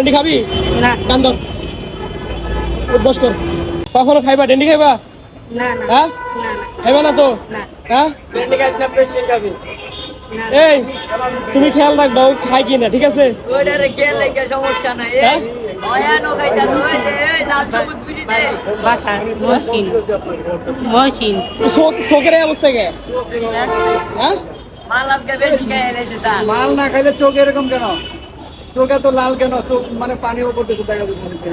ডেন্ডি খাবি না কান্দর বস কর কখনো খাইবা ডেন্ডি খাইবা না না হ্যাঁ না খাইবা না তো না হ্যাঁ ডেন্ডি খাইছ না প্রেসিডেন্ট খাবি না এই তুমি খেয়াল রাখবা ও খাই কিনা ঠিক আছে ওইটারে গেলে কে সমস্যা নাই হ্যাঁ? অয়ানো খাইতা নয় দে লাল সবুজ বিড়ি দে বাসা মহসিন মহসিন চোখের এই অবস্থা কে হ্যাঁ মাল আজকে বেশি খেয়ে এলেছে স্যার মাল না খাইলে চোখ এরকম কেন চোখ এত লাল কেন চোখ মানে পানি উপর থেকে দেখা যাচ্ছে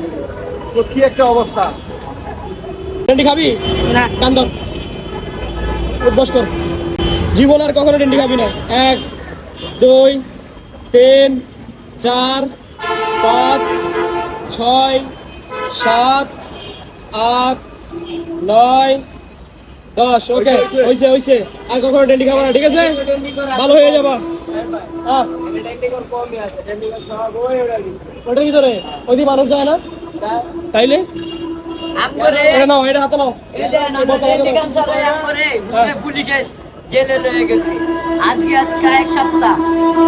তো কি একটা অবস্থা ডেন্ডি খাবি না কান্দর বস কর জীবন আর কখনো ডেন্ডি খাবি না 1 2 3 4 5 6 7 8 9 10 ওকে হইছে হইছে আর কখনো ডেন্ডি খাবা না ঠিক আছে ভালো হয়ে যাবা হ্যাঁ ওটার ভিতরে ওইদিকে মানুষ যায় না তাইলে আমরে এটা নাও এটা হাতে নাও এটা না টেলিগ্রাম চালায় আমরে পুলিশে জেলে লয়ে গেছে আজকে এক সপ্তাহ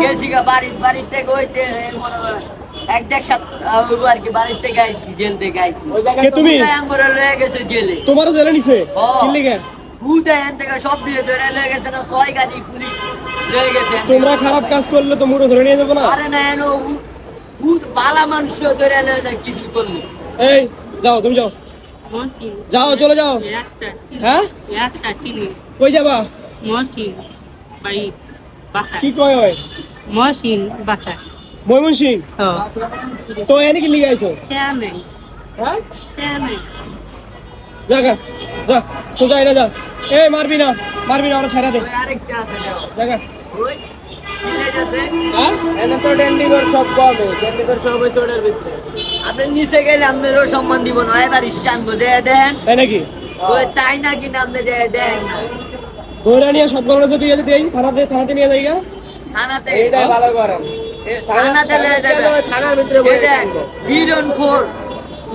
গেছি গা বাড়িতে কইতে মনে হয় 1.5 সপ্তাহ হইবো আর কি বাড়ি থেকে আইছি জেল থেকে আইছি কে তুমি আমরে লয়ে গেছে জেলে তোমার জেলে নিছে ও। কি লিগে ভূতে এখান থেকে সব দিয়ে ধরে লয়ে গেছে না 6 গাড়ি পুলিশ লয়ে গেছে তোমরা খারাপ কাজ করলে তো মুড়ো ধরে নিয়ে যাবো না আরে না এনো ভূত বালা মানুষ ধরে লয়ে যায় কিছু করলে এই যাও তুমি যাও মহসিন যাও চলে যাও একটা হ্যাঁ একটা চিনি কই যাবা মহসিন বাড়ি বাসা কি কয় হয় মহসিন বাসা ময়মনসিং ও তো এনে কি লিগে আইছো শ্যামে হ্যাঁ শ্যামে জাগা যা সোজা এটা যা এই মারবি না ওরা ছাড়া দে ওই আরেকটা আছে যাও জাগা ওই ছিলে যাচ্ছে হ্যাঁ এনে তো ডেন্ডিগর সব কবে ডেন্ডিগর সব ওই চোরের ভিতরে আপনি নিচে গেলে আপনারও সম্মান দিব না এবার স্ট্যান্ড বদে দেন তাই নাকি ওই তাই না কিনা আপনি দেন না ধরে নিয়ে সব গলরে যদি যেতে দেই থানাতে নিয়ে যাই গা থানাতে এইটা ভালো করেন থানাতে লয়ে যাবেন থানার ভিতরে বসে থাকবো।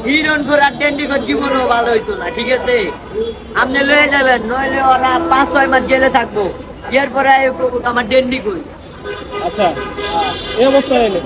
হিরণখোর আর ডেন্ডিখোর জীবনও ভালো হইতো না ঠিক আছে আপনি লয়ে যাবেন নইলে ওরা 5-6 মাস জেলে থাকবো এরপরে আমার ডেন্ডি কই আচ্ছা এই অবস্থা এলে